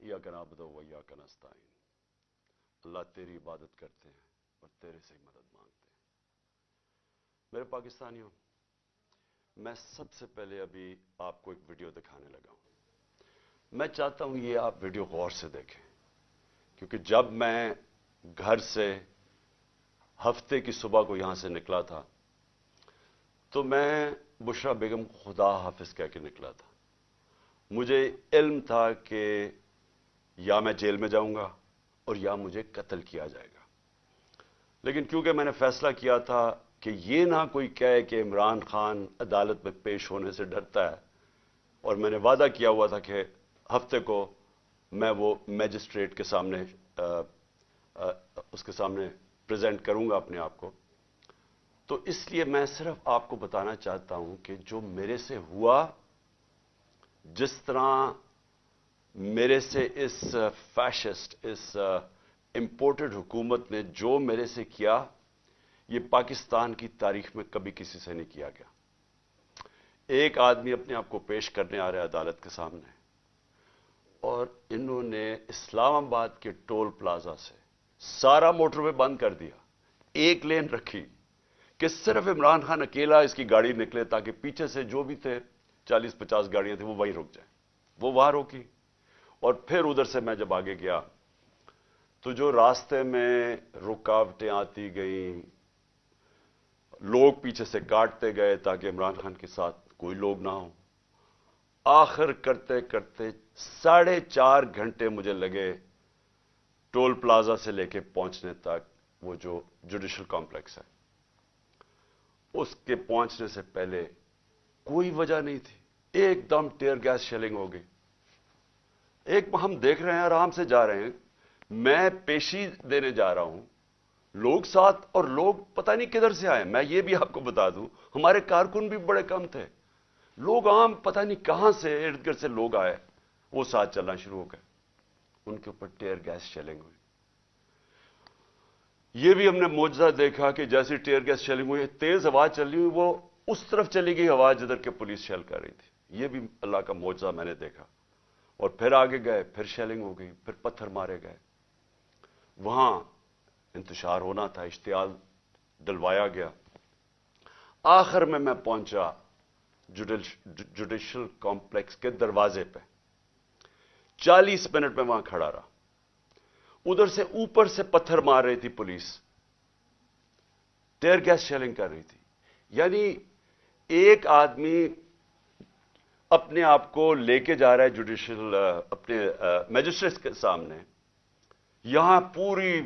इय्याका नअबुदु व इय्याका नस्तईन। अल्लाह तेरी इबादत करते हैं और तेरे से ही मदद मांगते हैं। मेरे पाकिस्तानियों, मैं सबसे पहले अभी आपको एक वीडियो दिखाने लगा हूं। मैं चाहता हूं ये आप वीडियो गौर से देखें, क्योंकि जब मैं घर से हफ्ते की सुबह को यहां से निकला था तो मैं बुशरा बेगम को खुदा हाफिज कह के निकला था। मुझे इल्म था कि या मैं जेल में जाऊंगा और या मुझे कत्ल किया जाएगा, लेकिन क्योंकि मैंने फैसला किया था कि ये ना कोई कहे कि इमरान खान अदालत में पेश होने से डरता है, और मैंने वादा किया हुआ था कि हफ्ते को मैं वो मैजिस्ट्रेट के सामने उसके सामने प्रेजेंट करूंगा अपने आप को, तो इसलिए मैं सिर्फ आपको बताना चाहता हूं कि जो मेरे से हुआ, जिस तरह मेरे से इस फैशिस्ट, इस इंपोर्टेड हुकूमत ने जो मेरे से किया, ये पाकिस्तान की तारीख में कभी किसी से नहीं किया गया। एक आदमी अपने आप को पेश करने आ रहा है अदालत के सामने, और इन्होंने इस्लामाबाद के टोल प्लाजा से सारा मोटरवे बंद कर दिया, एक लेन रखी कि सिर्फ इमरान खान अकेला इसकी गाड़ी निकले, ताकि पीछे से जो भी थे 40-50 गाड़ियां थी वो वहीं रुक जाए। वो वहां रोकी, और फिर उधर से मैं जब आगे गया तो जो रास्ते में रुकावटें आती गई, लोग पीछे से काटते गए ताकि इमरान खान के साथ कोई लोग ना हो। आखिर करते करते 4.5 घंटे मुझे लगे टोल प्लाजा से लेके पहुंचने तक। वो जो जुडिशल कॉम्प्लेक्स है उसके पहुंचने से पहले कोई वजह नहीं थी, एकदम टीयर गैस शेलिंग हो गई। एक हम देख रहे हैं, आराम से जा रहे हैं, मैं पेशी देने जा रहा हूं, लोग साथ, और लोग पता नहीं किधर से आए। मैं ये भी आपको बता दूं, हमारे कारकुन भी बड़े कम थे, लोग आम पता नहीं कहां से इर्द गिर्द से लोग आए, वो साथ चलना शुरू हो गए, उनके ऊपर टीयर गैस शेलिंग हुई। ये भी हमने मौजज़ा देखा कि जैसी टीयर गैस शेलिंग हुई, तेज हवा चली हुई, वो उस तरफ चली गई हवा जिधर के पुलिस शेल कर रही थी। ये भी अल्लाह का मौजज़ा मैंने देखा। और फिर आगे गए, फिर शेलिंग हो गई, फिर पत्थर मारे गए। वहां इंतशार होना था, इश्तियाल डलवाया गया। आखिर में मैं पहुंचा जुडिशल कॉम्प्लेक्स के दरवाजे पे। 40 मिनट में वहां खड़ा रहा। उधर से ऊपर से पत्थर मार रही थी पुलिस, टीयर गैस शेलिंग कर रही थी। यानी एक आदमी अपने आप को लेके जा रहा है जुडिशल अपने मैजिस्ट्रेट के सामने, यहां पूरी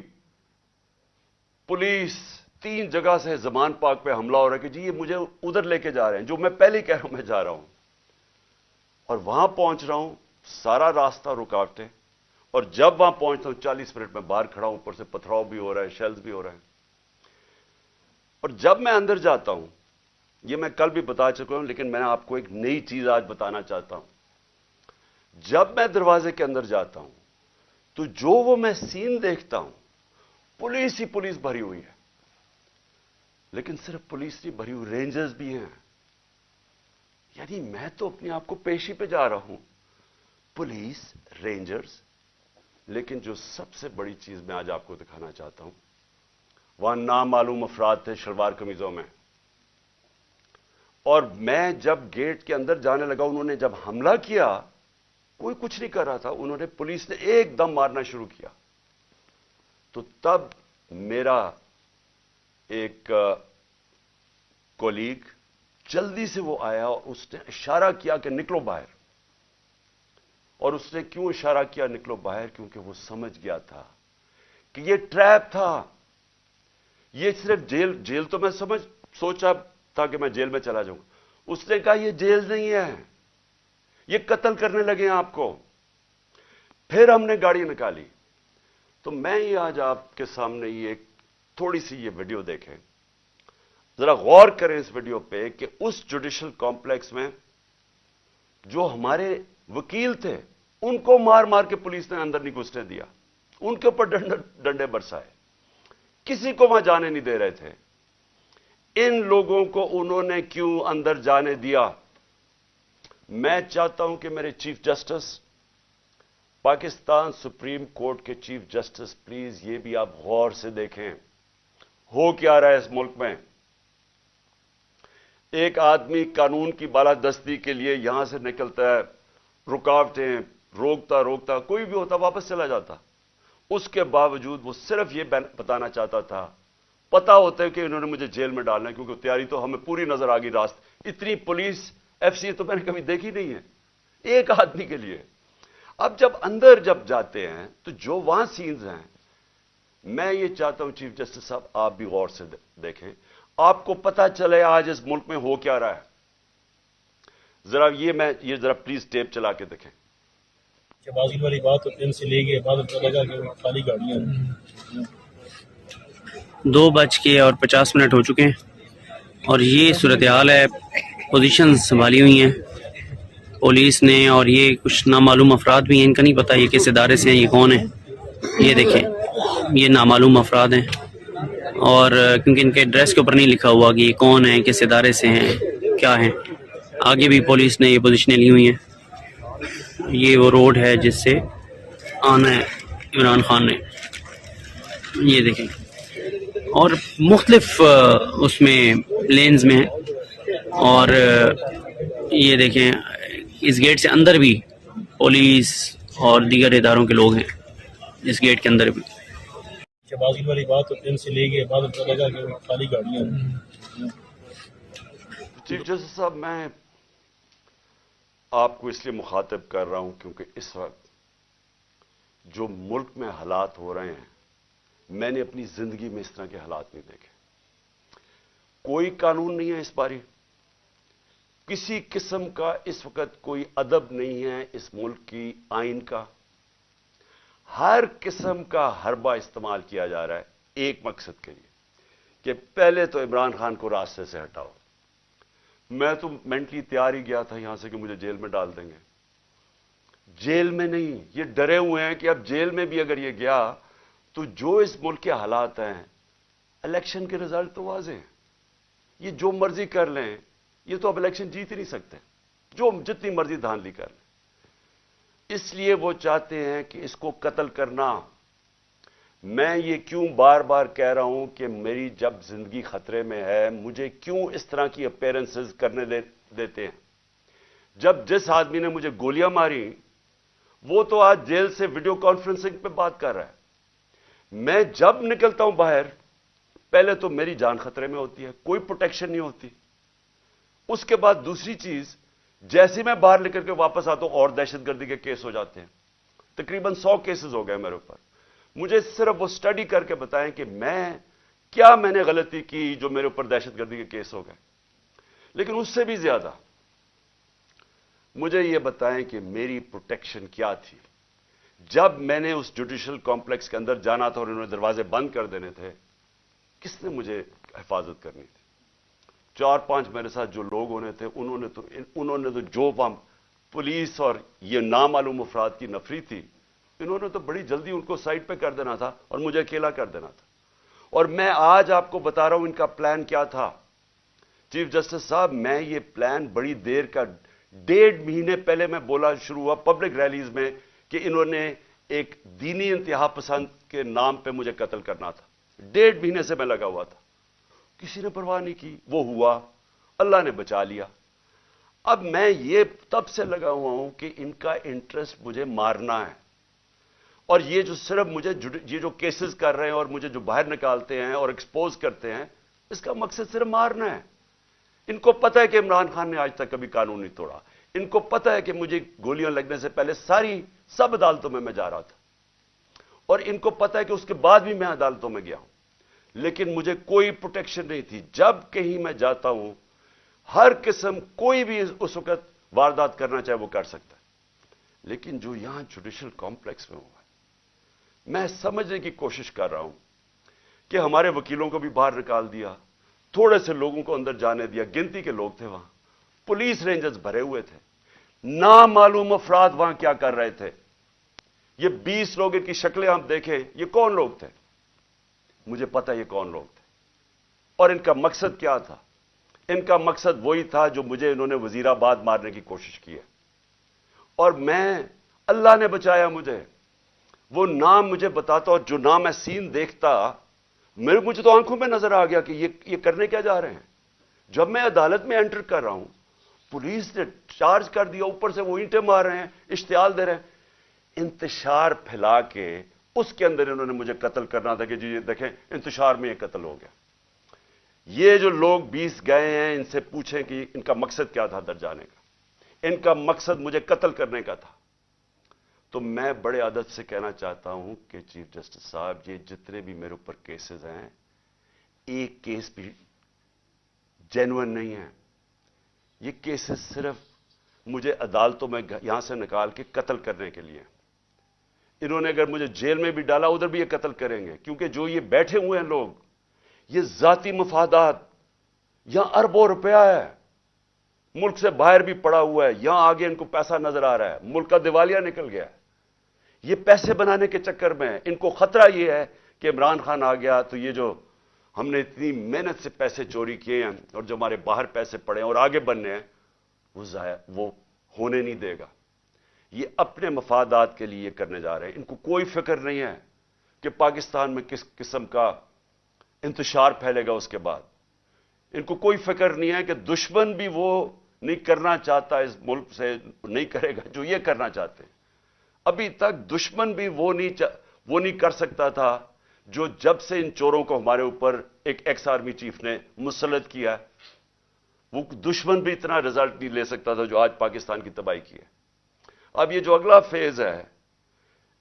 पुलिस 3 जगह से जमान पाक पे हमला हो रहा है कि जी ये मुझे उधर लेके जा रहे हैं, जो मैं पहले ही कह रहा हूं मैं जा रहा हूं। और वहां पहुंच रहा हूं, सारा रास्ता रुकावटें, और जब वहां पहुंचता हूं 40 मिनट में बाहर खड़ा हूं, ऊपर से पथराव भी हो रहा है, शेल्स भी हो रहे हैं। और जब मैं अंदर जाता हूं, ये मैं कल भी बता चुका हूं, लेकिन मैं आपको एक नई चीज आज बताना चाहता हूं। जब मैं दरवाजे के अंदर जाता हूं तो जो वो मैं सीन देखता हूं, पुलिस ही पुलिस भरी हुई है। लेकिन सिर्फ पुलिस नहीं भरी हुई, रेंजर्स भी हैं। यानी मैं तो अपने आप को पेशी पे जा रहा हूं, पुलिस, रेंजर्स। लेकिन जो सबसे बड़ी चीज मैं आज आपको दिखाना चाहता हूं, वहां नामालूम अफराद थे शलवार कमीजों में। और मैं जब गेट के अंदर जाने लगा, उन्होंने जब हमला किया, कोई कुछ नहीं कर रहा था, उन्होंने, पुलिस ने एकदम मारना शुरू किया। तो तब मेरा एक कोलीग जल्दी से वो आया और उसने इशारा किया कि निकलो बाहर। और उसने क्यों इशारा किया निकलो बाहर? क्योंकि वो समझ गया था कि ये ट्रैप था। ये सिर्फ जेल तो मैं सोचा था कि मैं जेल में चला जाऊंगा। उसने कहा ये जेल नहीं है, ये कत्ल करने लगे हैं आपको। फिर हमने गाड़ी निकाली। तो मैं ये आज आपके सामने ये थोड़ी सी ये वीडियो देखें, जरा गौर करें इस वीडियो पे कि उस जुडिशल कॉम्प्लेक्स में जो हमारे वकील थे, उनको मार मार के पुलिस ने अंदर नहीं घुसने दिया, उनके ऊपर डंडे बरसाए, किसी को वहां जाने नहीं दे रहे थे। इन लोगों को उन्होंने क्यों अंदर जाने दिया? मैं चाहता हूं कि मेरे chief justice Pakistan supreme court के चीफ जस्टिस, प्लीज ये भी आप गौर से देखें, हो क्या रहा है इस मुल्क में। एक आदमी कानून की बालादस्ती के लिए यहां से निकलता है, रुकावटें रोकता रोकता, कोई भी होता वापस चला जाता। उसके बावजूद वो सिर्फ ये बताना चाहता था, पता होता है कि इन्होंने मुझे जेल में डालना है, क्योंकि तैयारी तो हमें पूरी नजर आ गई। रास्ते इतनी पुलिस एफसी तो मैंने कभी देखी नहीं है एक आदमी के लिए। अब जब अंदर जाते हैं तो जो वहां सीन्स हैं, मैं ये चाहता हूं चीफ जस्टिस साहब आप भी गौर से देखें, आपको पता चले आज इस मुल्क में हो क्या रहा है। जरा ये जरा प्लीज टेप चला के देखें। बाजी वाली बात तो दिन से ले गए, बाद में पता लगा कि खाली गाड़ियां 2:50 हो चुके हैं और ये सूरत हाल है। पोजीशन संभाली हुई हैं पुलिस ने, और ये कुछ नामालूम अफराद भी हैं, इनका नहीं पता ये किस इदारे से हैं, ये कौन है। ये देखें, ये नामालूम अफराद हैं, और क्योंकि इनके एड्रेस के ऊपर नहीं लिखा हुआ कि ये कौन है, किस इदारे से हैं, क्या हैं। आगे भी पुलिस ने ये पोजीशनें ली हुई हैं। ये वो रोड है जिससे आना है इमरान खान ने, ये देखें, और मुख्तलिफ उसमें लेन्स में है। और ये देखें, इस गेट से अंदर भी पुलिस और दीगर इदारों के लोग हैं, इस गेट के अंदर भी। बाजी वाली बात तो दिन से ले गए, बाद में पता लगा कि खाली गाड़ियां। चीफ जस्टिस साहब, मैं आपको इसलिए मुखातिब कर रहा हूं क्योंकि इस वक्त जो मुल्क में हालात हो रहे हैं, मैंने अपनी जिंदगी में इस तरह के हालात नहीं देखे। कोई कानून नहीं है इस बारी, किसी किस्म का इस वक्त कोई अदब नहीं है इस मुल्क की आइन का। हर किस्म का हरबा इस्तेमाल किया जा रहा है एक मकसद के लिए कि पहले तो इमरान खान को रास्ते से हटाओ। मैं तो मेंटली तैयार ही गया था यहां से कि मुझे जेल में डाल देंगे। जेल में नहीं, ये डरे हुए हैं कि अब जेल में भी अगर ये गया तो जो इस मुल्क के हालात हैं, इलेक्शन के रिजल्ट तो वाज़ेह हैं, ये जो मर्जी कर लें, ये तो अब इलेक्शन जीत ही नहीं सकते, जो जितनी मर्जी धांधली कर लें। इसलिए वो चाहते हैं कि इसको कत्ल करना। मैं ये क्यों बार बार कह रहा हूं कि मेरी जब जिंदगी खतरे में है, मुझे क्यों इस तरह की अपीयरेंसेस करने देते हैं। जब जिस आदमी ने मुझे गोलियां मारी वो तो आज जेल से वीडियो कॉन्फ्रेंसिंग पे बात कर रहा है। मैं जब निकलता हूं बाहर, पहले तो मेरी जान खतरे में होती है, कोई प्रोटेक्शन नहीं होती। उसके बाद दूसरी चीज, जैसे मैं बाहर निकल के वापस आता हूं और दहशतगर्दी के केस हो जाते हैं। तकरीबन 100 केसेस हो गए मेरे ऊपर। मुझे सिर्फ वो स्टडी करके बताएं कि मैंने गलती की जो मेरे ऊपर दहशतगर्दी के केस हो गए। लेकिन उससे भी ज्यादा मुझे यह बताएं कि मेरी प्रोटेक्शन क्या थी। जब मैंने उस जुडिशल कॉम्प्लेक्स के अंदर जाना था और उन्होंने दरवाजे बंद कर देने थे, किसने मुझे हिफाजत करनी थी? 4-5 मेरे साथ जो लोग होने थे, उन्होंने तो जो पुलिस और ये नामालूम अफराद की नफरी थी, इन्होंने तो बड़ी जल्दी उनको साइड पे कर देना था और मुझे अकेला कर देना था। और मैं आज आपको बता रहा हूं इनका प्लान क्या था। चीफ जस्टिस साहब, मैं ये प्लान बड़ी देर का, 1.5 महीने पहले मैं बोला शुरू हुआ पब्लिक रैलीज में कि इन्होंने एक दीनी इंतहा पसंद के नाम पे मुझे कत्ल करना था। 1.5 महीने से मैं लगा हुआ था, किसी ने परवाह नहीं की। वो हुआ, अल्लाह ने बचा लिया। अब मैं ये तब से लगा हुआ हूं कि इनका इंटरेस्ट मुझे मारना है। और ये जो सिर्फ मुझे ये जो केसेस कर रहे हैं और मुझे जो बाहर निकालते हैं और एक्सपोज करते हैं, इसका मकसद सिर्फ मारना है। इनको पता है कि इमरान खान ने आज तक कभी कानून नहीं तोड़ा। इनको पता है कि मुझे गोलियां लगने से पहले सब अदालतों में मैं जा रहा था, और इनको पता है कि उसके बाद भी मैं अदालतों में गया हूं, लेकिन मुझे कोई प्रोटेक्शन नहीं थी। जब कहीं मैं जाता हूं, हर किस्म कोई भी उस वक्त वारदात करना चाहे वो कर सकता है। लेकिन जो यहां जुडिशल कॉम्प्लेक्स में हुआ है, मैं समझने की कोशिश कर रहा हूं कि हमारे वकीलों को भी बाहर निकाल दिया, थोड़े से लोगों को अंदर जाने दिया, गिनती के लोग थे वहां, पुलिस रेंजर्स भरे हुए थे, नामालूम अफराद वहां क्या कर रहे थे। ये 20 लोग, इनकी शक्लें आप देखें, ये कौन लोग थे? मुझे पता ये कौन लोग थे और इनका मकसद क्या था। इनका मकसद वही था जो मुझे इन्होंने वजीराबाद मारने की कोशिश की है। और मैं اللہ نے بچایا مجھے. وہ نام مجھے بتاتا اور جو نام میں سین دیکھتا, مجھے تو آنکھوں میں نظر آ گیا کہ یہ کرنے کیا جا رہے ہیں. جب میں عدالت میں انٹر کر رہا ہوں, پولیس نے چارج کر دیا, اوپر سے وہ اینٹیں مار رہے ہیں, اشتعال دے رہے ہیں, انتشار پھیلا کے اس کے اندر انہوں نے مجھے قتل کرنا تھا کہ جی یہ دیکھیں انتشار میں یہ قتل ہو گیا. یہ جو لوگ 20 گئے ہیں, ان سے پوچھیں کہ ان کا مقصد کیا تھا اندر جانے کا. ان کا مقصد مجھے قتل کرنے کا تھا. تو میں بڑے ادب سے کہنا چاہتا ہوں کہ چیف جسٹس صاحب, یہ جتنے بھی میرے اوپر کیسز ہیں, ایک کیس بھی جینوئن نہیں ہے. یہ کیسز صرف مجھے عدالتوں میں یہاں سے نکال کے قتل کرنے کے لیے. انہوں نے اگر مجھے جیل میں بھی ڈالا, ادھر بھی یہ قتل کریں گے, کیونکہ جو یہ بیٹھے ہوئے ہیں لوگ, یہ ذاتی مفادات, یہاں اربوں روپیہ ہے, ملک سے باہر بھی پڑا ہوا ہے, یہاں آگے ان کو پیسہ نظر آ رہا ہے, ملک کا دیوالیہ نکل گیا ہے. یہ پیسے بنانے کے چکر میں ان کو خطرہ یہ ہے کہ عمران خان آ گیا تو یہ جو ہم نے اتنی محنت سے پیسے چوری کیے ہیں اور جو ہمارے باہر پیسے پڑے ہیں اور آگے بننے ہیں, وہ ہونے نہیں دے گا. یہ اپنے مفادات کے لیے یہ کرنے جا رہے ہیں. ان کو کوئی فکر نہیں ہے کہ پاکستان میں کس قسم کا انتشار پھیلے گا اس کے بعد. ان کو کوئی فکر نہیں ہے کہ دشمن بھی وہ نہیں کرنا چاہتا اس ملک سے, نہیں کرے گا جو یہ کرنا چاہتے ہیں. ابھی تک دشمن بھی وہ نہیں کر سکتا تھا جو جب سے ان چوروں کو ہمارے اوپر ایک ایکس آرمی چیف نے مسلط کیا, وہ دشمن بھی اتنا رزلٹ نہیں لے سکتا تھا جو آج پاکستان کی تباہی کی ہے. اب یہ جو اگلا فیز ہے,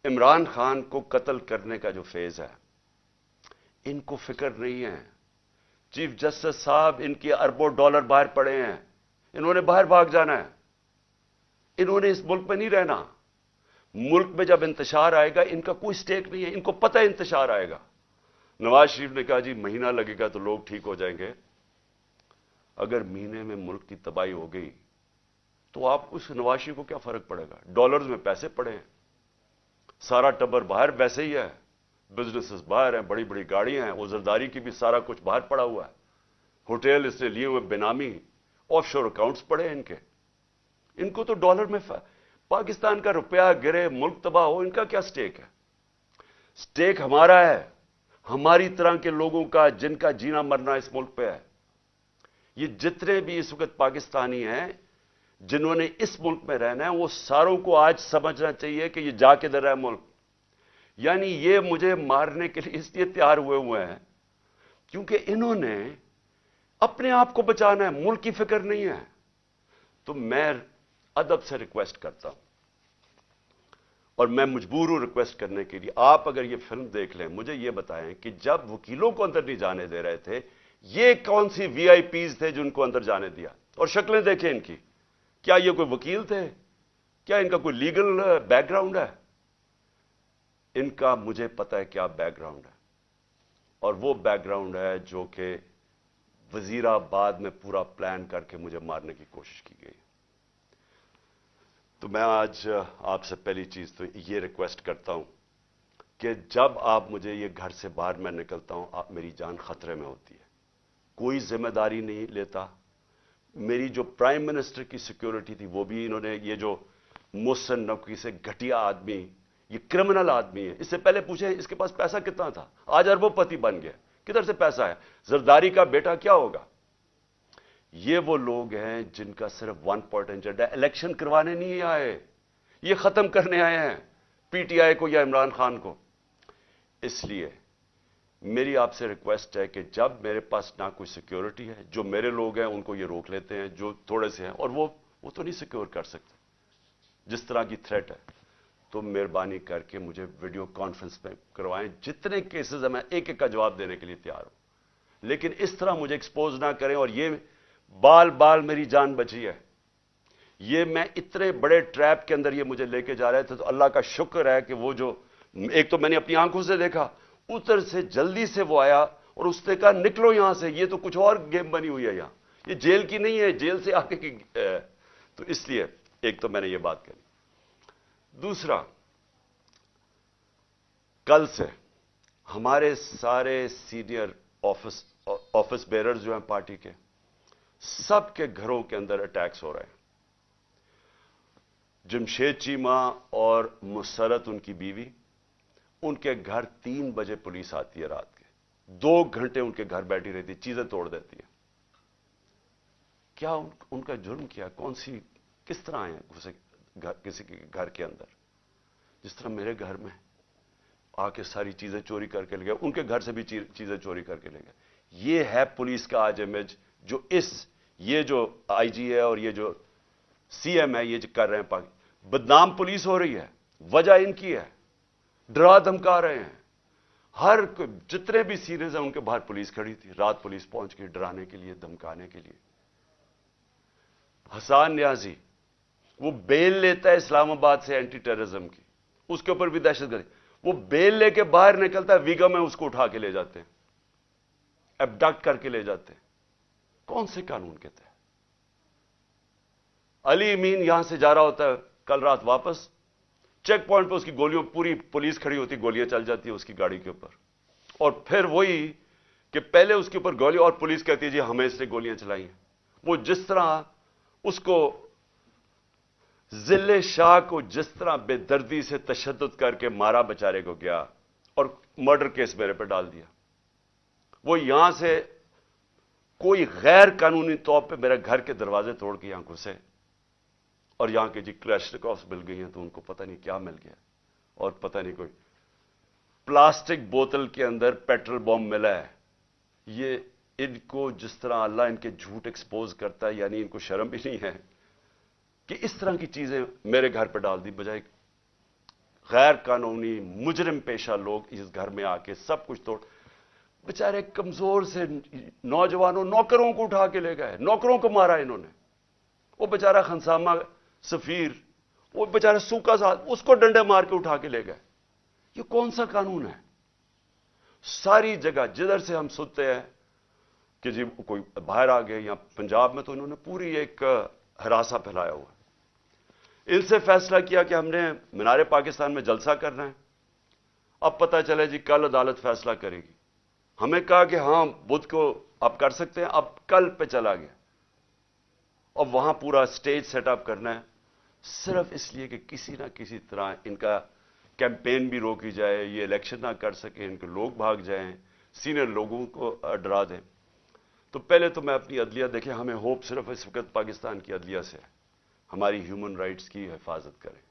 عمران خان کو قتل کرنے کا جو فیز ہے, ان کو فکر نہیں ہے. چیف جسٹس صاحب, ان کے اربوں ڈالر باہر پڑے ہیں, انہوں نے باہر بھاگ جانا ہے, انہوں نے اس ملک میں نہیں رہنا. ملک میں جب انتشار آئے گا, ان کا کوئی سٹیک نہیں ہے, ان کو پتہ ہے انتشار آئے گا. نواز شریف نے کہا جی مہینہ لگے گا تو لوگ ٹھیک ہو جائیں گے. اگر مہینے میں ملک کی تباہی ہو گئی تو آپ اس نواز شریف کو کیا فرق پڑے گا؟ ڈالرز میں پیسے پڑے ہیں, سارا ٹبر باہر ویسے ہی ہے, بزنسز باہر ہیں, بڑی بڑی گاڑیاں ہیں, وزرداری کی بھی سارا کچھ باہر پڑا ہوا ہے, ہوٹل اس نے لیے ہوئے بینامی, آف شور اکاؤنٹس پڑے ہیں ان کے. ان کو تو ڈالر میں پاکستان کا روپیہ گرے, ملک تباہ ہو, ان کا کیا سٹیک ہے؟ سٹیک ہمارا ہے, ہماری طرح کے لوگوں کا, جن کا جینا مرنا اس ملک پہ ہے. یہ جتنے بھی اس وقت پاکستانی ہیں جنہوں نے اس ملک میں رہنا ہے, وہ ساروں کو آج سمجھنا چاہیے کہ یہ جا کے در ہے ملک. یعنی یہ مجھے مارنے کے لیے اس لیے تیار ہوئے ہیں کیونکہ انہوں نے اپنے آپ کو بچانا ہے, ملک کی فکر نہیں ہے. تو میں ادب سے ریکویسٹ کرتا ہوں, اور میں مجبور ہوں ریکویسٹ کرنے کے لیے, آپ اگر یہ فلم دیکھ لیں, مجھے یہ بتائیں کہ جب وکیلوں کو اندر نہیں جانے دے رہے تھے, یہ کون سی وی آئی پیز تھے جن کو اندر جانے دیا؟ اور شکلیں دیکھیں ان کی, کیا یہ کوئی وکیل تھے؟ کیا ان کا کوئی لیگل بیک گراؤنڈ ہے؟ ان کا مجھے پتا ہے کیا بیک گراؤنڈ ہے, اور وہ بیک گراؤنڈ ہے جو کہ وزیر آباد میں پورا پلان کر کے مجھے مارنے کی کوشش کی گئی. تو میں آج آپ سے پہلی چیز تو یہ ریکویسٹ کرتا ہوں کہ جب آپ مجھے یہ گھر سے باہر میں نکلتا ہوں, آپ میری جان خطرے میں ہوتی ہے, کوئی ذمہ داری نہیں لیتا. میری جو پرائم منسٹر کی سیکیورٹی تھی وہ بھی انہوں نے, یہ جو محسن نقوی سے گھٹیا آدمی, یہ کرمنل آدمی ہے, اس سے پہلے پوچھیں اس کے پاس پیسہ کتنا تھا, آج اربوں پتی بن گیا, کدھر سے پیسہ ہے؟ زرداری کا بیٹا کیا ہوگا؟ یہ وہ لوگ ہیں جن کا صرف ون پوائنٹ ایجنڈا ہے, الیکشن کروانے نہیں آئے, یہ ختم کرنے آئے ہیں پی ٹی آئی کو یا عمران خان کو. اس لیے میری آپ سے ریکویسٹ ہے کہ جب میرے پاس نہ کوئی سیکیورٹی ہے, جو میرے لوگ ہیں ان کو یہ روک لیتے ہیں جو تھوڑے سے ہیں, اور وہ تو نہیں سیکیور کر سکتے جس طرح کی تھریٹ ہے, تو مہربانی کر کے مجھے ویڈیو کانفرنس میں کروائیں. جتنے کیسز ہیں میں ایک ایک کا جواب دینے کے لیے تیار ہوں, لیکن اس طرح مجھے ایکسپوز نہ کریں. اور یہ بال میری جان بچی ہے, یہ میں اتنے بڑے ٹریپ کے اندر یہ مجھے لے کے جا رہے تھے, تو اللہ کا شکر ہے کہ وہ جو ایک تو میں نے اپنی آنکھوں سے دیکھا, ادھر سے جلدی سے وہ آیا اور اس نے کہا نکلو یہاں سے, یہ تو کچھ اور گیم بنی ہوئی ہے یہاں, یہ جیل کی نہیں ہے, جیل سے آگے کی. تو اس لیے ایک تو میں نے یہ بات کہی. دوسرا, کل سے ہمارے سارے سینئر آفس بیررز جو ہیں پارٹی کے, سب کے گھروں کے اندر اٹیکس ہو رہے ہیں. जमशेद चीमा और मुसरत उनकी बीवी, उनके घर 3 बजे पुलिस आती है रात के, 2 घंटे उनके घर बैठी रहती है, चीजें तोड़ देती है। क्या उनका जुर्म किया? किस तरह आए घुसे किसी के घर के अंदर? जिस तरह मेरे घर में आके सारी चीजें चोरी करके ले गए, उनके घर से भी चीजें चोरी करके ले गए। ये है पुलिस का आज इमेज जो ये जो आईजी है और ये जो सीएम है ये जो कर रहे हैं। बदनाम पुलिस हो रही है, वजह इनकी है, डरा धमका रहे हैं। जितने भी सीरीज हैं उनके बाहर पुलिस खड़ी थी, रात पुलिस पहुंच गई डराने के लिए, धमकाने के लिए। हसान न्याजी वो बेल लेता है इस्लामाबाद से एंटी टेररिज्म की, उसके ऊपर भी दहशतगर्दी, वो बेल लेके बाहर निकलता है, वीगा में उसको उठा के ले जाते हैं, एबडक्ट करके ले जाते हैं। कौन से कानून के तहत? अली अमीन यहां से जा रहा होता है कल रात वापस, चेक पॉइंट पे उसकी गोलियों, पूरी पुलिस खड़ी होती, गोलियां चल जाती है उसकी गाड़ी के ऊपर, और फिर वही कि पहले उसके ऊपर गोली और पुलिस कहती है जी हमें इसने गोलियां चलाई हैं। वो जिस तरह उसको जिले शाह को जिस तरह बेदर्दी से तशद्दुद करके मारा बेचारे को गया और मर्डर केस मेरे पे डाल दिया, वो यहां से कोई गैर कानूनी तौर पे मेरे घर के दरवाजे तोड़ के यहां घुसे और यहां के जी क्लैशनिकोव्स मिल गई हैं, तो उनको पता नहीं क्या मिल गया, और पता नहीं कोई प्लास्टिक बोतल के अंदर पेट्रोल बॉम्ब मिला है। ये इनको जिस तरह अल्लाह इनके झूठ एक्सपोज करता है, यानी इनको शर्म भी नहीं है कि इस तरह की चीजें मेरे घर पर डाल दी, बजाय गैर कानूनी मुजरिम पेशा लोग इस घर में आके सब कुछ तोड़। बेचारे कमजोर से नौजवानों, नौकरों को उठा के ले गए, नौकरों को मारा इन्होंने। वो बेचारा खनसामा सफीर, वो बेचारा सूखा साथ, उसको डंडे मार के उठा के ले गए। ये कौन सा कानून है? सारी जगह जिधर से हम सुनते हैं कि जी कोई बाहर आ गए, या पंजाब में तो इन्होंने पूरी एक हरासा फैलाया हुआ। इनसे फैसला किया कि हमने मीनारे पाकिस्तान में जलसा करना है। अब पता चला जी कल अदालत फैसला करेगी। हमें कहा कि हां बुध को आप कर सकते हैं, अब कल पे चला गया और वहां पूरा स्टेज सेटअप करना है, सिर्फ इसलिए कि किसी ना किसी तरह इनका कैंपेन भी रोकी जाए, ये इलेक्शन ना कर सके, इनके लोग भाग जाएं, सीनियर लोगों को डरा दें। तो पहले तो मैं अपनी अदलिया देखें, हमें होप सिर्फ इस वक्त पाकिस्तान की अदलिया से है, हमारी ह्यूमन राइट्स की हिफाजत करें।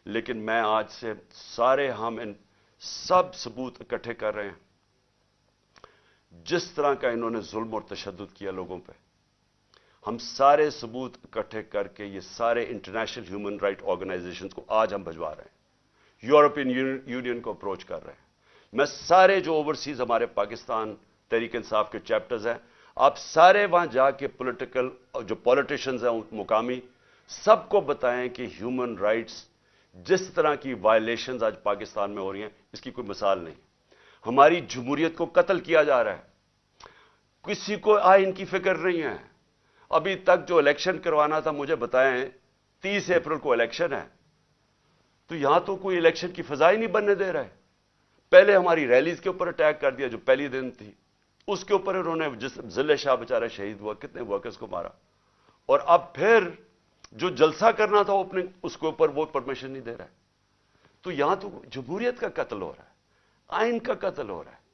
लेकिन मैं आज से सारे हम इन सब सबूत इकट्ठे कर रहे हैं। जिस तरह का इन्होंने जुल्म और तशद्दुद किया लोगों पे, हम सारे सबूत इकट्ठे करके ये सारे इंटरनेशनल ह्यूमन राइट ऑर्गेनाइजेशंस को आज हम भिजवा रहे हैं, यूरोपियन यूनियन को अप्रोच कर रहे हैं। मैं सारे जो ओवरसीज हमारे पाकिस्तान तहरीक इंसाफ के चैप्टर्स हैं, आप सारे वहां जाके जो पॉलिटिशियंस हैं मुकामी, सबको बताएं कि ह्यूमन राइट्स जिस तरह की वायलेशंस आज पाकिस्तान में हो रही हैं, इसकी कोई मिसाल नहीं। हमारी जमहूरियत को कत्ल किया जा रहा है, किसी को आइन की फिक्र नहीं है। अभी तक जो इलेक्शन करवाना था, मुझे बताएं 30 अप्रैल को इलेक्शन है, तो यहां तो कोई इलेक्शन की फिजा ही नहीं बनने दे रहा है। पहले हमारी रैलीज के ऊपर अटैक कर दिया, जो पहली दिन थी उसके ऊपर उन्होंने, जिस जिले शाह बेचारा शहीद हुआ, कितने वर्कर्स को मारा, और अब फिर जो जलसा करना था ओपनिंग, उसके ऊपर वो परमिशन नहीं दे रहा है। तो यहां तो जमहूरियत का कत्ल हो रहा है, आइन का कत्ल हो रहा है।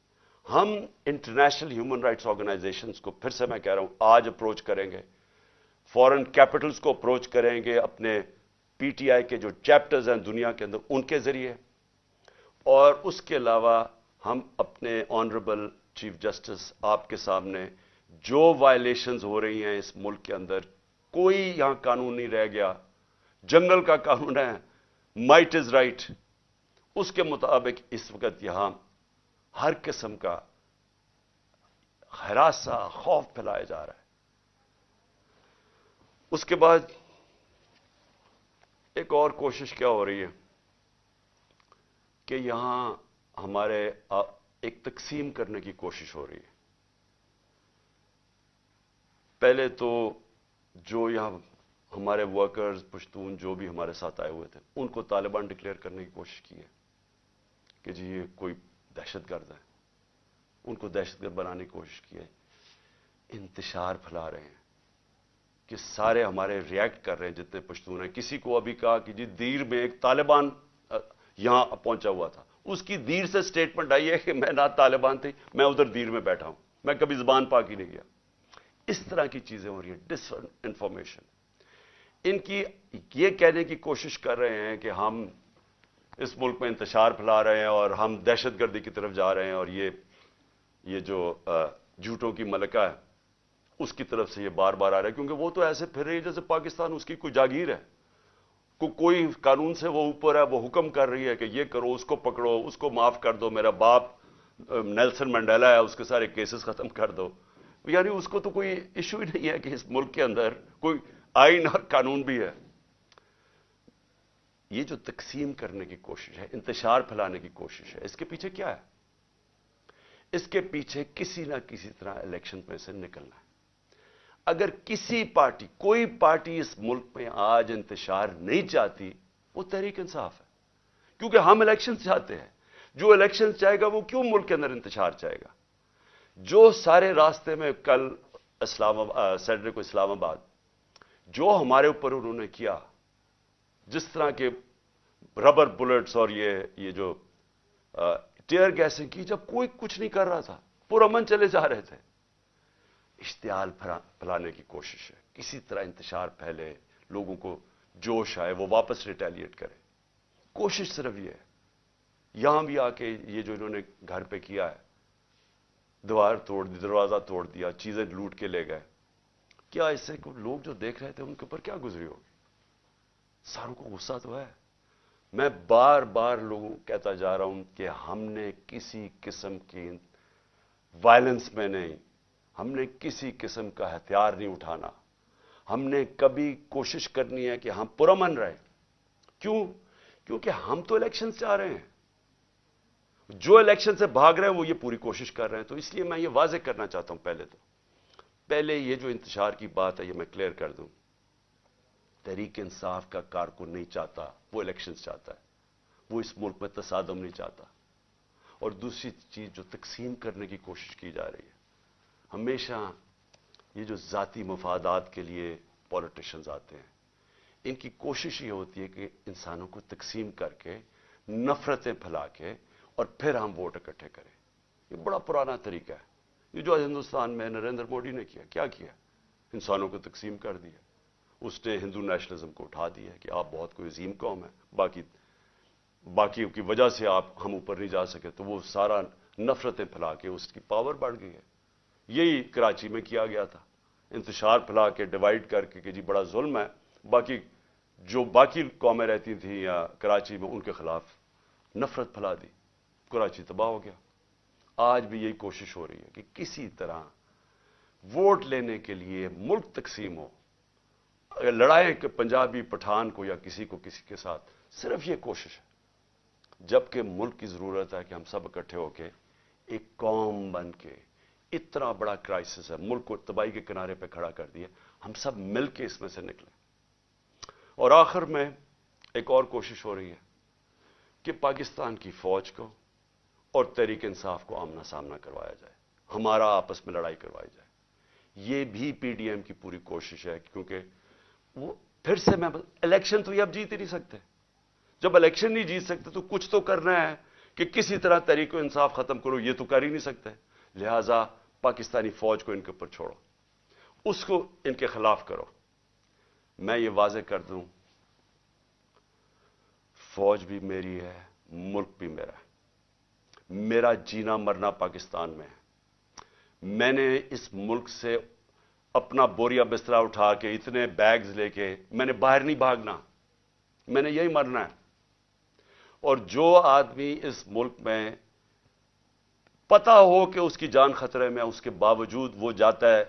हम इंटरनेशनल ह्यूमन राइट्स ऑर्गेनाइजेशंस को फिर से मैं कह रहा हूं आज अप्रोच करेंगे, फॉरेन कैपिटल्स को अप्रोच करेंगे, अपने पीटीआई के जो चैप्टर्स हैं दुनिया के अंदर उनके जरिए, और उसके अलावा हम अपने ऑनरेबल चीफ जस्टिस आपके सामने जो वायलेशंस हो रही हैं इस मुल्क के अंदर, कोई यहां कानून नहीं रह गया। जंगल का कानून है, माइट इज राइट, उसके मुताबिक इस वक्त यहां हर किस्म का हरासा, खौफ फैलाया जा रहा है। उसके बाद एक और कोशिश क्या हो रही है कि यहां हमारे एक तकसीम करने की कोशिश हो रही है। पहले तो जो यहां हमारे वर्कर्स, पश्तून जो भी हमारे साथ आए हुए थे, उनको तालिबान डिक्लेयर करने की कोशिश की है कि जी ये कोई दहशतगर्द है, उनको दहशतगर्द बनाने की कोशिश की है। इंतशार फैला रहे हैं کہ سارے ہمارے ریئیکٹ کر رہے ہیں جتنے پشتون ہیں. کسی کو ابھی کہا کہ جی دیر میں ایک طالبان یہاں پہنچا ہوا تھا, اس کی دیر سے سٹیٹمنٹ آئی ہے کہ میں نہ طالبان تھی, میں ادھر دیر میں بیٹھا ہوں, میں کبھی زبان پاک ہی نہیں گیا. اس طرح کی چیزیں ہو رہی ہیں, ڈس انفارمیشن. ان کی یہ کہنے کی کوشش کر رہے ہیں کہ ہم اس ملک میں انتشار پھیلا رہے ہیں اور ہم دہشت گردی کی طرف جا رہے ہیں, اور یہ جو جھوٹوں کی ملکہ ہے اس کی طرف سے یہ بار بار آ رہا ہے, کیونکہ وہ تو ایسے پھر رہی ہے جیسے پاکستان اس کی کوئی جاگیر ہے, کوئی قانون سے وہ اوپر ہے, وہ حکم کر رہی ہے کہ یہ کرو, اس کو پکڑو, اس کو معاف کر دو, میرا باپ نیلسن منڈیلا ہے اس کے سارے کیسز ختم کر دو. یعنی اس کو تو کوئی ایشو ہی نہیں ہے کہ اس ملک کے اندر کوئی آئین اور قانون بھی ہے. یہ جو تقسیم کرنے کی کوشش ہے, انتشار پھیلانے کی کوشش ہے, اس کے پیچھے کیا ہے؟ اس کے پیچھے کسی نہ کسی طرح الیکشن میں سے نکلنا ہے. اگر کسی پارٹی, کوئی پارٹی اس ملک میں آج انتشار نہیں چاہتی, وہ تحریک انصاف ہے, کیونکہ ہم الیکشن چاہتے ہیں. جو الیکشن چاہے گا وہ کیوں ملک کے اندر انتشار چاہے گا؟ جو سارے راستے میں کل سیٹرڈے کو اسلام آباد جو ہمارے اوپر انہوں نے کیا, جس طرح کے ربر بلٹس اور یہ جو ٹیئر گیسنگ کی, جب کوئی کچھ نہیں کر رہا تھا, پرامن چلے جا رہے تھے. اشتعال پھیلانے کی کوشش ہے, کسی طرح انتشار پھیلے, لوگوں کو جوش آئے, وہ واپس ریٹیلیٹ کرے. کوشش صرف یہ ہے. یہاں بھی آ کے یہ جو انہوں نے گھر پہ کیا ہے, دیوار توڑ دی, دروازہ توڑ دیا, چیزیں لوٹ کے لے گئے, کیا اس سے لوگ جو دیکھ رہے تھے ان کے اوپر کیا گزری ہوگی؟ ساروں کو غصہ تو ہے. میں بار بار لوگوں کہتا جا رہا ہوں کہ ہم نے کسی قسم کی وائلنس میں نہیں, ہم نے کسی قسم کا ہتھیار نہیں اٹھانا. ہم نے کبھی کوشش کرنی ہے کہ ہم پرامن رہیں. کیوں؟ کیونکہ ہم تو الیکشن سے آ رہے ہیں. جو الیکشن سے بھاگ رہے ہیں وہ یہ پوری کوشش کر رہے ہیں. تو اس لیے میں یہ واضح کرنا چاہتا ہوں, پہلے یہ جو انتشار کی بات ہے یہ میں کلیئر کر دوں. تحریک انصاف کا کارکن نہیں چاہتا وہ الیکشن چاہتا ہے, وہ اس ملک میں تصادم نہیں چاہتا. اور دوسری چیز جو تقسیم کرنے کی کوشش کی جا رہی ہے, ہمیشہ یہ جو ذاتی مفادات کے لیے پولیٹیشنز آتے ہیں, ان کی کوشش یہ ہوتی ہے کہ انسانوں کو تقسیم کر کے, نفرتیں پھیلا کے, اور پھر ہم ووٹ اکٹھے کریں. یہ بڑا پرانا طریقہ ہے. یہ جو ہندوستان میں نریندر مودی نے کیا کیا؟ انسانوں کو تقسیم کر دیا. اس نے ہندو نیشنلزم کو اٹھا دیا کہ آپ بہت کوئی عظیم قوم ہے, باقی کی وجہ سے ہم اوپر نہیں جا سکے, تو وہ سارا نفرتیں پھیلا کے اس کی پاور بڑھ گئی ہے. یہی کراچی میں کیا گیا تھا, انتشار پھیلا کے, ڈیوائیڈ کر کے کہ جی بڑا ظلم ہے. باقی قومیں رہتی تھیں یا کراچی میں, ان کے خلاف نفرت پھیلا دی, کراچی تباہ ہو گیا. آج بھی یہی کوشش ہو رہی ہے کہ کسی طرح ووٹ لینے کے لیے ملک تقسیم ہو. اگر لڑائیں کہ پنجابی پٹھان کو یا کسی کے ساتھ, صرف یہ کوشش ہے. جبکہ ملک کی ضرورت ہے کہ ہم سب اکٹھے ہو کے ایک قوم بن کے, اتنا بڑا کرائسس ہے, ملک کو تباہی کے کنارے پہ کھڑا کر دیا, ہم سب مل کے اس میں سے نکلیں. اور آخر میں ایک اور کوشش ہو رہی ہے کہ پاکستان کی فوج کو اور تحریک انصاف کو آمنا سامنا کروایا جائے, ہمارا آپس میں لڑائی کروائی جائے. یہ بھی پی ڈی ایم کی پوری کوشش ہے, کیونکہ وہ پھر سے الیکشن تو یہ اب جیت ہی نہیں سکتے. جب الیکشن نہیں جیت سکتے تو کچھ تو کرنا ہے کہ کسی طرح تحریک انصاف ختم کرو. یہ تو کر ہی نہیں سکتے. لہذا پاکستانی فوج کو ان کے اوپر چھوڑو, اس کو ان کے خلاف کرو. میں یہ واضح کر دوں, فوج بھی میری ہے, ملک بھی میرا ہے. میرا جینا مرنا پاکستان میں ہے. میں نے اس ملک سے اپنا بوریا بسترا اٹھا کے, اتنے بیگز لے کے, میں نے باہر نہیں بھاگنا, میں نے یہی مرنا ہے. اور جو آدمی اس ملک میں پتا ہو کہ اس کی جان خطرے میں, اس کے باوجود وہ جاتا ہے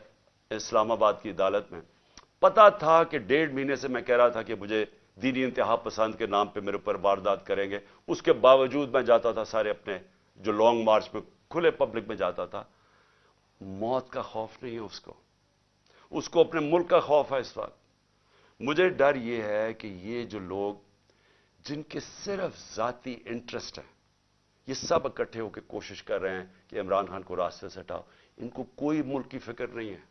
اسلام آباد کی عدالت میں. پتا تھا کہ 1.5 مہینے سے میں کہہ رہا تھا کہ مجھے دینی انتہا پسند کے نام پہ میرے اوپر واردات کریں گے, اس کے باوجود میں جاتا تھا سارے اپنے جو لانگ مارچ میں کھلے پبلک میں جاتا تھا. موت کا خوف نہیں ہے اس کو اپنے ملک کا خوف ہے. اس وقت مجھے ڈر یہ ہے کہ یہ جو لوگ جن کے صرف ذاتی انٹرسٹ ہیں, یہ سب اکٹھے ہو کے کوشش کر رہے ہیں کہ عمران خان کو راستے سے ہٹاؤ. ان کو کوئی ملک کی فکر نہیں ہے.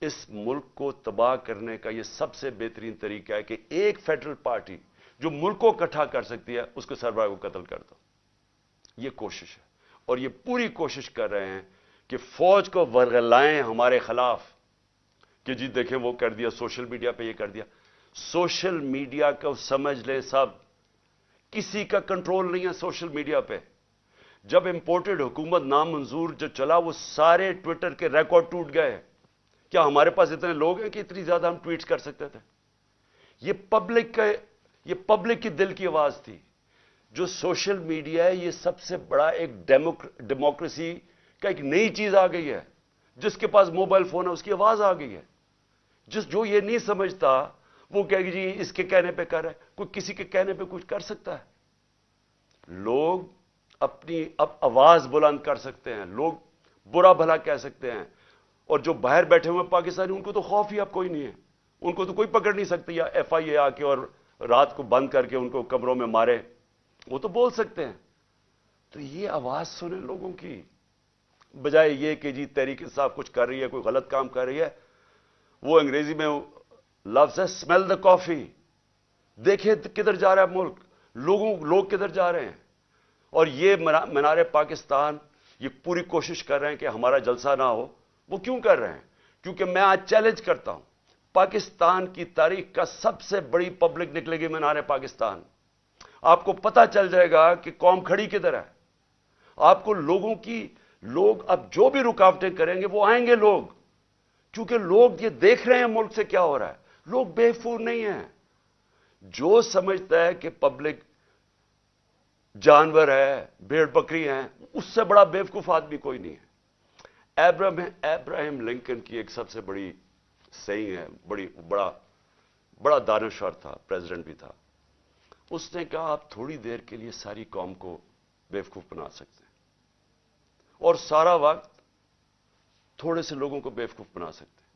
इस मुल्क को तबाह करने का यह सबसे बेहतरीन तरीका है कि एक फेडरल पार्टी जो मुल्क को इकट्ठा कर सकती है उसके सरबराह को कत्ल कर दो। यह कोशिश है और ये पूरी कोशिश कर रहे हैं कि फौज को वर्गलाएं हमारे खिलाफ कि जी देखें वो कर दिया, सोशल मीडिया पे ये कर दिया। सोशल मीडिया को समझ लें सब, किसी का कंट्रोल नहीं है सोशल मीडिया पे। जब इंपोर्टेड हुकूमत नामंजूर जो चला वो सारे ट्विटर के रिकॉर्ड टूट गए। क्या हमारे पास इतने लोग हैं कि इतनी ज्यादा हम ट्वीट कर सकते थे? ये पब्लिक की दिल की आवाज थी। जो सोशल मीडिया है ये सबसे बड़ा एक डेमोक्रेसी का एक नई चीज आ गई है। जिसके पास मोबाइल फोन है उसकी आवाज आ गई है। जो ये नहीं समझता वो कहेगी जी इसके कहने पे कर रहा है, कोई किसी के कहने पे कुछ कर सकता है? लोग अपनी अब आवाज बुलंद कर सकते हैं, लोग बुरा भला कह सकते हैं। और जो बाहर बैठे हुए पाकिस्तानी उनको तो खौफ ही अब कोई नहीं है, उनको तो कोई पकड़ नहीं सकती या FIA आके और रात को बंद करके उनको कमरों में मारे, वो तो बोल सकते हैं। तो ये आवाज सुने लोगों की, बजाय ये कि जी तहरीक इंसाफ कुछ कर रही है, कोई गलत काम कर रही है। वो अंग्रेजी में लफ्ज है स्मेल द कॉफी। देखे किधर जा रहा है मुल्क, लोग किधर जा रहे हैं। और ये मीनार पाकिस्तान ये पूरी कोशिश कर रहे हैं कि हमारा जलसा ना हो। वो क्यों कर रहे हैं? क्योंकि मैं आज चैलेंज करता हूं, पाकिस्तान की तारीख का सबसे बड़ी पब्लिक निकलेगी मीनार पाकिस्तान। आपको पता चल जाएगा कि कौम खड़ी किधर है। आपको लोग अब जो भी रुकावटें करेंगे वो आएंगे लोग, क्योंकि लोग ये देख रहे हैं मुल्क से क्या हो रहा है। लोग बेवकूफ नहीं हैं। जो समझता है कि पब्लिक जानवर है, भेड़ बकरी हैं, उससे बड़ा बेवकूफ आदमी कोई नहीं है। अब्राहम लिंकन की एक सबसे बड़ी सही है, बड़ा दानश्वर था, प्रेसिडेंट भी था। उसने कहा आप थोड़ी देर के लिए सारी कौम को बेवकूफ बना सकते हैं और सारा वक्त थोड़े से लोगों को बेवकूफ बना सकते हैं,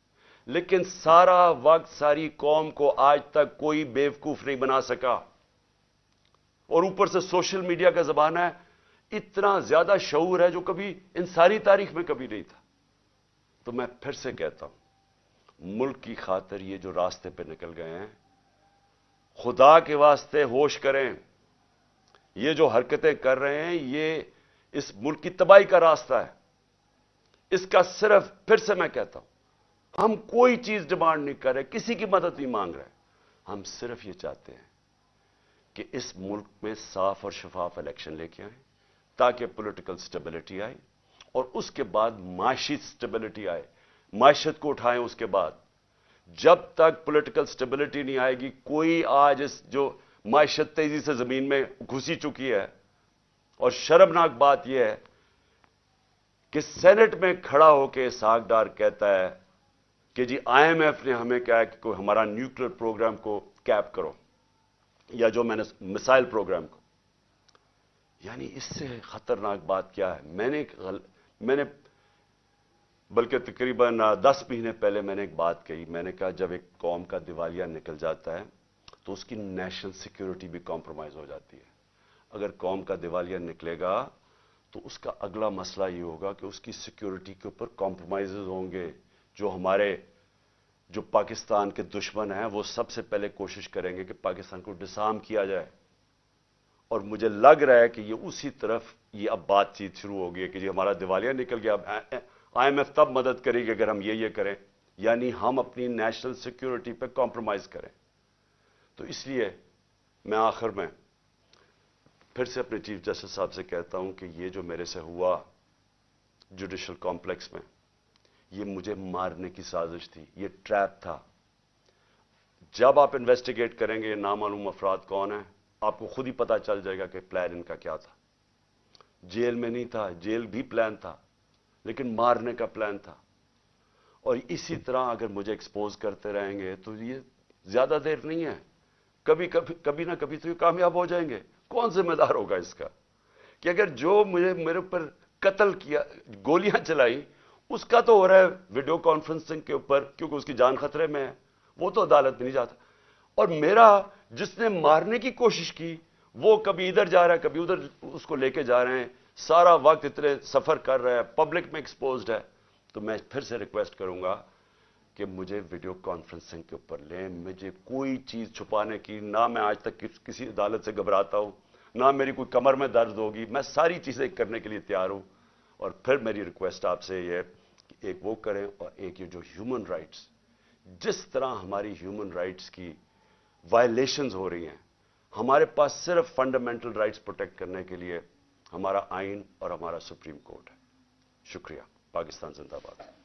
लेकिन सारा वक्त सारी कौम को आज तक कोई बेवकूफ नहीं बना सका। और ऊपर से सोशल मीडिया का जमाना है, इतना ज्यादा शऊर है जो कभी इन सारी तारीख में कभी नहीं था। तो मैं फिर से कहता हूं, मुल्क की खातिर ये जो रास्ते पे निकल गए हैं, खुदा के वास्ते होश करें। ये जो हरकतें कर रहे हैं ये इस मुल्क की तबाही का रास्ता है। इसका सिर्फ, फिर से मैं कहता हूं, हम कोई चीज डिमांड नहीं कर रहे, किसी की मदद नहीं मांग रहे। हम सिर्फ ये चाहते हैं कि इस मुल्क में साफ और शफाफ इलेक्शन लेके आए ताकि पॉलिटिकल स्टेबिलिटी आए और उसके बाद माशी स्टेबिलिटी आए, माशियत को उठाएं। उसके बाद जब तक पॉलिटिकल स्टेबिलिटी नहीं आएगी, कोई आज इस जो माशियत तेजी से जमीन में घुसी चुकी है। और शर्मनाक बात यह है कि सेनेट में खड़ा होकर इसहाक डार कहता है कि जी IMF ने हमें कहा कि कोई हमारा न्यूक्लियर प्रोग्राम को कैप करो, या जो मैंने मिसाइल प्रोग्राम को। यानी इससे खतरनाक बात क्या है? मैंने बल्कि तकरीबन 10 महीने पहले मैंने एक बात कही। मैंने कहा जब एक कौम का दिवालिया निकल जाता है तो उसकी नेशनल सिक्योरिटी भी कॉम्प्रोमाइज हो जाती है। अगर कौम का दिवालिया निकलेगा तो उसका अगला मसला ये होगा कि उसकी सिक्योरिटी के ऊपर कॉम्प्रोमाइजेज होंगे। जो पाकिस्तान के दुश्मन हैं वो सबसे पहले कोशिश करेंगे कि पाकिस्तान को डिसार्म किया जाए। और मुझे लग रहा है कि ये उसी तरफ ये अब बातचीत शुरू हो गई है कि जी हमारा दिवालिया निकल गया, अब IMF तब मदद करेगी अगर हम ये करें, यानी हम अपनी नेशनल सिक्योरिटी पे कॉम्प्रोमाइज करें। तो इसलिए मैं आखिर में फिर से अपने चीफ जस्टिस साहब से कहता हूं कि ये जो मेरे से हुआ जुडिशल कॉम्प्लेक्स में, ये मुझे मारने की साजिश थी, ये ट्रैप था। जब आप इन्वेस्टिगेट करेंगे नामालूम अफराद कौन है, आपको खुद ही पता चल जाएगा कि प्लान इनका क्या था। जेल में नहीं था, जेल भी प्लान था, लेकिन मारने का प्लान था। और इसी तरह अगर मुझे एक्सपोज करते रहेंगे तो ये ज्यादा देर नहीं है, कभी ना कभी तो ये कामयाब हो जाएंगे। कौन जिम्मेदार होगा इसका कि अगर जो मेरे ऊपर कत्ल किया, गोलियां चलाई, उसका तो हो रहा है वीडियो कॉन्फ्रेंसिंग के ऊपर, क्योंकि उसकी जान खतरे में है, वो तो अदालत में नहीं जाता। और मेरा जिसने मारने की कोशिश की वो कभी इधर जा रहा है, कभी उधर उसको लेके जा रहे हैं, सारा वक्त इतने सफर कर रहा है, पब्लिक में एक्सपोज्ड है। तो मैं फिर से रिक्वेस्ट करूंगा کہ مجھے ویڈیو کانفرنسنگ کے اوپر لیں. مجھے کوئی چیز چھپانے کی، نہ میں آج تک کسی عدالت سے گھبراتا ہوں، نہ میری کوئی کمر میں درد ہوگی. میں ساری چیزیں کرنے کے لیے تیار ہوں. اور پھر میری ریکویسٹ آپ سے یہ ہے کہ ایک وہ کریں، اور ایک یہ جو ہیومن رائٹس، جس طرح ہماری ہیومن رائٹس کی وائلیشنز ہو رہی ہیں، ہمارے پاس صرف فنڈامنٹل رائٹس پروٹیکٹ کرنے کے لیے ہمارا آئین اور ہمارا سپریم کورٹ ہے. شکریہ. پاکستان زندہ باد.